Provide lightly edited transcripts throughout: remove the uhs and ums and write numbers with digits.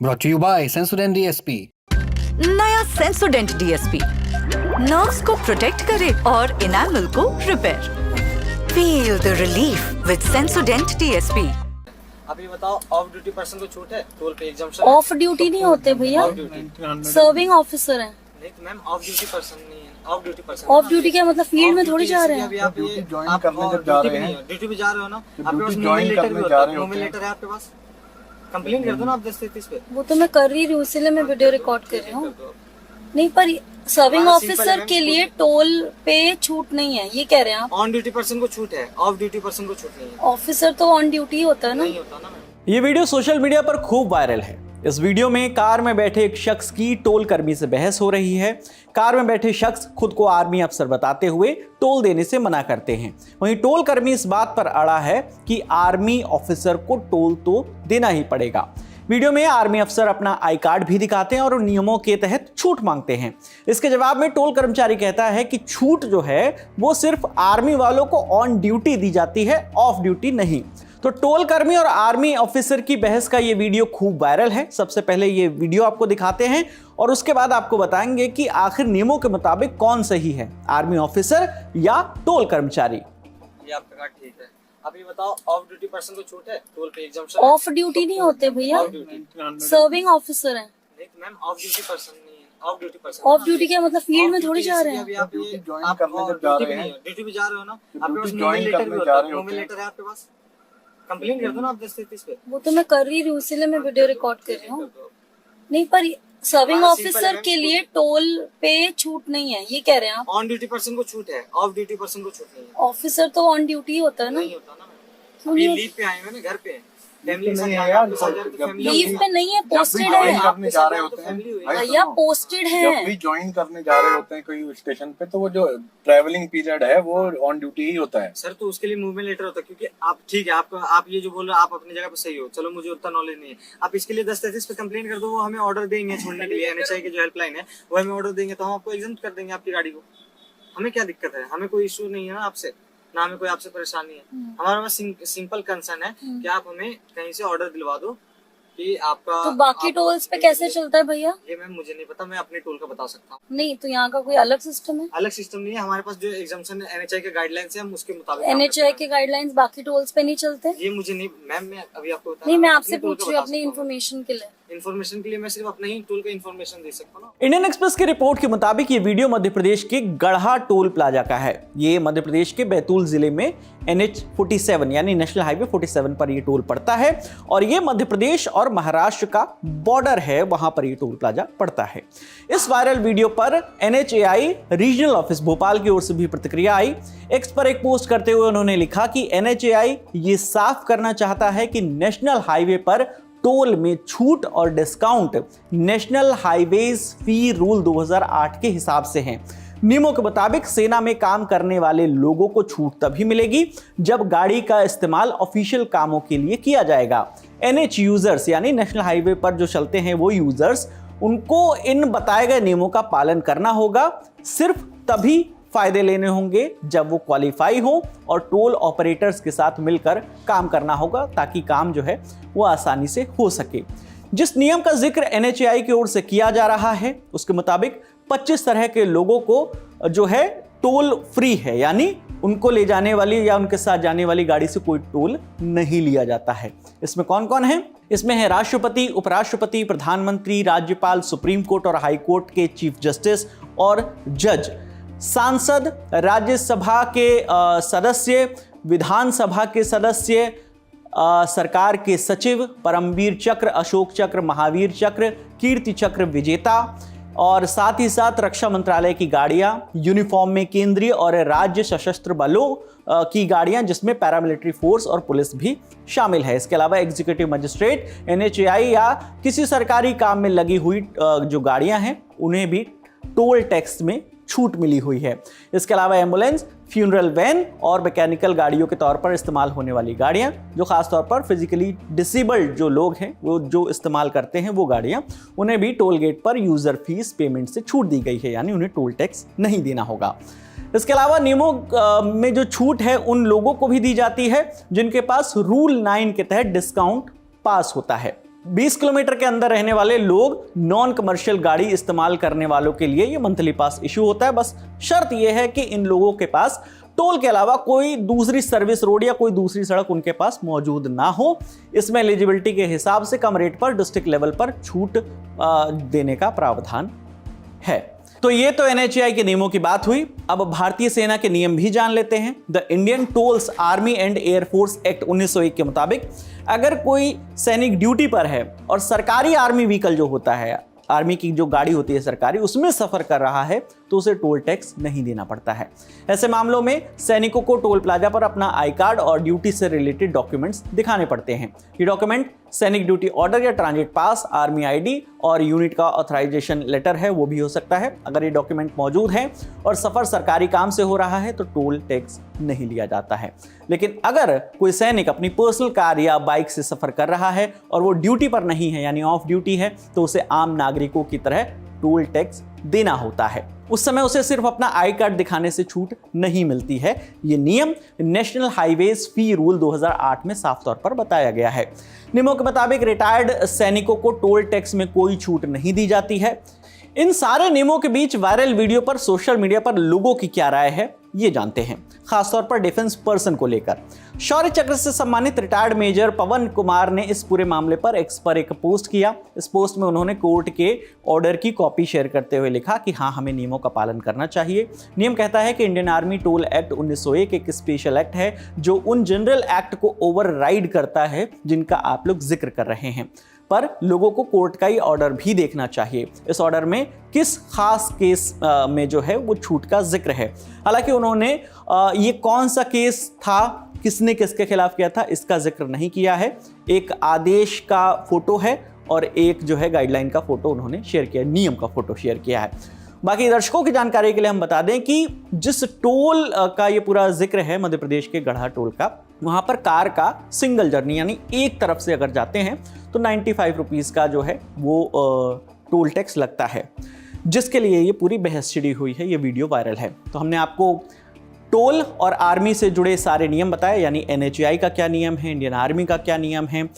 Brought to you by Sensodyne DSP. नया सेंसोडेंट DSP nerves को protect करे और इनेमल को repair. Feel the relief with सेंसोडेंट DSP. आप ये बताओ, ऑफ ड्यूटी पर्सन को छूट है टोल पे एग्जम्पशन? ऑफ ड्यूटी नहीं होते भैया, सर्विंग ऑफिसर हैं। नहीं तो मैम ऑफ ड्यूटी पर्सन नहीं है, of duty person. Of duty क्या मतलब, फील्ड में थोड़ी जा रहे हैं? अभी आप ज्वाइन करने जब जा रहे हैं, ड्यूटी पे जा रहे हो ना, आपके पास मूवमेंट लेटर भी होता है, मूवमेंट लेटर है आपके पास, कंप्लेंट कर दो ना आप 1033 पे। वो तो मैं कर रही हूँ, इसीलिए मैं वीडियो रिकॉर्ड कर रही हूँ। नहीं पर सर्विंग ऑफिसर के लिए टोल पे छूट नहीं है, ये कह रहे हैं आप? ऑन ड्यूटी पर्सन को छूट है, ऑफ ड्यूटी पर्सन को छूट नहीं है। ऑफिसर तो ऑन ड्यूटी होता है ना? नहीं होता ना। ये वीडियो सोशल मीडिया पर खूब वायरल है। इस वीडियो में कार में बैठे एक शख्स की टोल कर्मी से बहस हो रही है। कार में बैठे शख्स खुद को आर्मी अफसर बताते हुए टोल देने से मना करते हैं। वहीं टोल कर्मी इस बात पर अड़ा है कि आर्मी ऑफिसर को टोल तो देना ही पड़ेगा। वीडियो में आर्मी अफसर अपना आई कार्ड भी दिखाते हैं और उन नियमों के तहत छूट मांगते हैं। इसके जवाब में टोल कर्मचारी कहता है कि छूट जो है वो सिर्फ आर्मी वालों को ऑन ड्यूटी दी जाती है, ऑफ ड्यूटी नहीं। तो टोल कर्मी और आर्मी ऑफिसर की बहस का ये वीडियो खूब वायरल है। सबसे पहले ये वीडियो आपको दिखाते हैं और उसके बाद आपको बताएंगे कि आखिर नियमों के मुताबिक कौन सही है, आर्मी ऑफिसर या टोल कर्मचारी। ये आपका कार्ड ठीक है। आप ये बताओ, ऑफ ड्यूटी पर्सन को छूट है टोल पे एग्जम्पशन? ऑफ ड्यूटी नहीं होते भैया, सर्विंग ऑफिसर हैं। नहीं तो मैम ऑफ ड्यूटी पर्सन नहीं है, of duty person. Of duty क्या मतलब, फील्ड में थोड़ी जा रहे हैं? अभी आप ज्वाइन करने जब जा रहे हैं, ड्यूटी पे जा रहे हो ना, आपके पास मूवमेंट लेटर भी होता है, मूवमेंट लेटर है आपके पास, कंप्लेंट कर दो ना आप 1033 पे। वो तो मैं कर रही हूँ, इसीलिए मैं वीडियो रिकॉर्ड कर रही हूँ। नहीं पर सर्विंग ऑफिसर के लिए टोल पे छूट नहीं है, ये कह रहे हैं आप? ऑन ड्यूटी पर्सन को छूट है, ऑफ ड्यूटी पर्सन को छूट नहीं है। ऑफिसर तो ऑन ड्यूटी होता है ना? नहीं होता ना। अभी लीव पे आए हैं ना, घर पे हैं, फैमिली के साथ लीव पे नहीं है, पोस्टेड है करने जा रहे होते हैं भैया, पोस्टेड है। जब भी ज्वाइन करने जा रहे होते हैं कोई स्टेशन पे, तो वो जो ट्रैवलिंग पीरियड है वो ऑन ड्यूटी ही होता है सर। तो उसके लिए मूवमेंट लेटर होता है, क्योंकि आप ठीक है, आप ये जो बोल रहे हो आप अपनी जगह पे सही हो, चलो मुझे उतना नॉलेज नहीं है। आप इसके लिए 1033 पे कंप्लेंट कर दो, वो हमें ऑर्डर देंगे छोड़ने के लिए। एनएचआई की जो हेल्पलाइन है वो हमें ऑर्डर देंगे, तो हम आपको एग्जम्प्ट कर देंगे आपकी गाड़ी को। हमें क्या दिक्कत है, हमें कोई इशू नहीं है ना आपसे, ना हमें कोई आपसे परेशानी है। हमारा बस सिंपल कंसर्न है कि आप हमें कहीं से ऑर्डर दिलवा दो कि आपका। तो बाकी टोल्स पे कैसे चलता है भैया? ये मैम मुझे नहीं पता, मैं अपने टोल का बता सकता हूँ। नहीं तो यहाँ का कोई अलग सिस्टम है? अलग सिस्टम नहीं है हमारे पास, जो एग्जाम्पशन एनएचआई के गाइडलाइंस है हम उसके मुताबिक। एनएचआई के गाइडलाइंस बाकी टोल्स पे नहीं चलते? ये मुझे नहीं मैम, मैं अभी आपको बता नहीं, मैं आपसे पूछ रही हूँ अपनी इन्फॉर्मेशन के लिए। इन्फॉर्मेशन के लिए मैं सिर्फ अपने ही टोल का इन्फॉर्मेशन दे सकता हूँ। इंडियन एक्सप्रेस की रिपोर्ट के मुताबिक ये वीडियो मध्य प्रदेश के गढ़ा टोल प्लाजा का है। ये मध्य प्रदेश के बैतूल जिले में NH47 यानी नेशनल हाईवे 47 पर ये टोल पड़ता है और ये मध्य प्रदेश और महाराष्ट्र का बॉर्डर है, वहां पर ये टोल प्लाजा पड़ता है। इस वायरल वीडियो पर NHAI रीजनल ऑफिस भोपाल की ओर से भी प्रतिक्रिया आई। एक्स पर एक पोस्ट करते हुए उन्होंने लिखा कि NHAI ये साफ करना चाहता है कि नेशनल हाईवे पर टोल में छूट और डिस्काउंट नेशनल हाईवेज फी रूल 2008 के हिसाब से हैं। नियमों के मुताबिक सेना में काम करने वाले लोगों को छूट तभी मिलेगी जब गाड़ी का इस्तेमाल ऑफिशियल कामों के लिए किया जाएगा। NH यूजर्स यानी नेशनल हाईवे पर जो चलते हैं वो यूजर्स, उनको इन बताए गए नियमों का पालन करना होगा। सिर्फ तभी फायदे लेने होंगे जब वो क्वालिफाई हो और टोल ऑपरेटर्स के साथ मिलकर काम करना होगा, ताकि काम जो है वो आसानी से हो सके। जिस नियम का जिक्र NHAI की ओर से किया जा रहा है उसके मुताबिक 25 तरह के लोगों को जो है टोल फ्री है, यानी उनको ले जाने वाली या उनके साथ जाने वाली गाड़ी से कोई टोल नहीं लिया जाता है। इसमें कौन कौन है? इसमें है राष्ट्रपति, उपराष्ट्रपति, प्रधानमंत्री, राज्यपाल, सुप्रीम कोर्ट और हाई कोर्ट के चीफ जस्टिस और जज, सांसद, राज्यसभा के सदस्य, विधानसभा के सदस्य, सरकार के सचिव, परमवीर चक्र, अशोक चक्र, महावीर चक्र, कीर्ति चक्र विजेता और साथ ही साथ रक्षा मंत्रालय की गाड़ियां, यूनिफॉर्म में केंद्रीय और राज्य सशस्त्र बलों की गाड़ियां जिसमें पैरामिलिट्री फोर्स और पुलिस भी शामिल है। इसके अलावा एग्जीक्यूटिव मजिस्ट्रेट, NHAI या किसी सरकारी काम में लगी हुई जो गाड़ियां हैं उन्हें भी टोल टैक्स में छूट मिली हुई है। इसके अलावा एम्बुलेंस, फ्यूनरल वैन और मैकेनिकल गाड़ियों के तौर पर इस्तेमाल होने वाली गाड़ियां, जो खासतौर पर फिजिकली डिसेबल्ड जो लोग हैं वो जो इस्तेमाल करते हैं वो गाड़ियां, उन्हें भी टोल गेट पर यूजर फीस पेमेंट से छूट दी गई है, यानी उन्हें टोल टैक्स नहीं देना होगा। इसके अलावा नियमों में जो छूट है उन लोगों को भी दी जाती है जिनके पास रूल 9 के तहत डिस्काउंट पास होता है। 20 किलोमीटर के अंदर रहने वाले लोग नॉन कमर्शियल गाड़ी इस्तेमाल करने वालों के लिए ये मंथली पास इशू होता है। बस शर्त ये है कि इन लोगों के पास टोल के अलावा कोई दूसरी सर्विस रोड या कोई दूसरी सड़क उनके पास मौजूद ना हो। इसमें एलिजिबिलिटी के हिसाब से कम रेट पर डिस्ट्रिक्ट लेवल पर छूट देने का प्रावधान है। तो ये तो NHAI के नियमों की बात हुई। अब भारतीय सेना के नियम भी जान लेते हैं। द इंडियन टोल्स आर्मी एंड एयरफोर्स एक्ट 1901 के मुताबिक अगर कोई सैनिक ड्यूटी पर है और सरकारी आर्मी व्हीकल जो होता है, आर्मी की जो गाड़ी होती है सरकारी, उसमें सफर कर रहा है तो उसे टोल टैक्स नहीं देना पड़ता है। ऐसे मामलों में सैनिकों को टोल प्लाजा पर अपना आई कार्ड और ड्यूटी से रिलेटेड डॉक्यूमेंट्स दिखाने पड़ते हैं। ये डॉक्यूमेंट सैनिक ड्यूटी ऑर्डर या ट्रांजिट पास, आर्मी आईडी और यूनिट का ऑथराइजेशन लेटर है वो भी हो सकता है। अगर ये डॉक्यूमेंट मौजूद हैं और सफर सरकारी काम से हो रहा है तो टोल टैक्स नहीं लिया जाता है। लेकिन अगर कोई सैनिक अपनी पर्सनल कार या बाइक से सफर कर रहा है और वो ड्यूटी पर नहीं है यानी ऑफ ड्यूटी है तो उसे आम नागरिकों की तरह टोल टैक्स देना होता है। उस समय उसे सिर्फ अपना आई कार्ड दिखाने से छूट नहीं मिलती है। ये नियम नेशनल हाईवेज फी रूल 2008 में साफ तौर पर बताया गया है। नियमों के मुताबिक रिटायर्ड सैनिकों को टोल टैक्स में कोई छूट नहीं दी जाती है। इन सारे नियमों के बीच वायरल वीडियो पर सोशल मीडिया पर लोगों की क्या राय है ये जानते हैं, खासतौर पर डिफेंस पर्सन को लेकर। शौर्य चक्र से सम्मानित रिटायर्ड मेजर पवन कुमार ने इस पूरे मामले पर एक्स पर एक पोस्ट किया। इस पोस्ट में उन्होंने कोर्ट के ऑर्डर की कॉपी शेयर करते हुए लिखा कि हाँ, हमें नियमों का पालन करना चाहिए। नियम कहता है कि इंडियन आर्मी टोल एक्ट 1901 एक स्पेशल एक्ट है जो उन जनरल एक्ट को ओवरराइड करता है जिनका आप लोग जिक्र कर रहे हैं, पर लोगों को कोर्ट का ये ऑर्डर भी देखना चाहिए। इस ऑर्डर में किस खास केस में जो है वो छूट का जिक्र है। हालांकि उन्होंने ये कौन सा केस था, किसने किसके खिलाफ किया था, इसका जिक्र नहीं किया है। एक आदेश का फोटो है और एक जो है गाइडलाइन का फोटो उन्होंने शेयर किया, नियम का फोटो शेयर किया है। बाकी दर्शकों की जानकारी के लिए हम बता दें कि जिस टोल का ये पूरा जिक्र है मध्य प्रदेश के गढ़ा टोल का, वहां पर कार का सिंगल जर्नी यानी एक तरफ से अगर जाते हैं तो 95 रुपीज़ का जो है वो टोल टैक्स लगता है, जिसके लिए ये पूरी बहस छिड़ी हुई है। ये वीडियो वायरल है। तो हमने आपको टोल और आर्मी से जुड़े सारे नियम बताए, यानी NHAI का क्या नियम है, इंडियन आर्मी का क्या नियम है,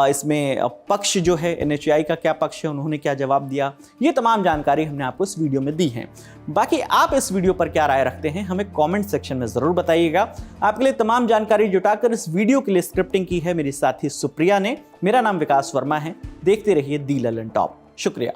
इसमें पक्ष जो है NHAI का क्या पक्ष है, उन्होंने क्या जवाब दिया, ये तमाम जानकारी हमने आपको इस वीडियो में दी है। बाकी आप इस वीडियो पर क्या राय रखते हैं हमें कमेंट सेक्शन में ज़रूर बताइएगा। आपके लिए तमाम जानकारी जुटाकर इस वीडियो के लिए स्क्रिप्टिंग की है मेरी साथी सुप्रिया ने। मेरा नाम विकास वर्मा है। देखते रहिए दी ललन टॉप। शुक्रिया।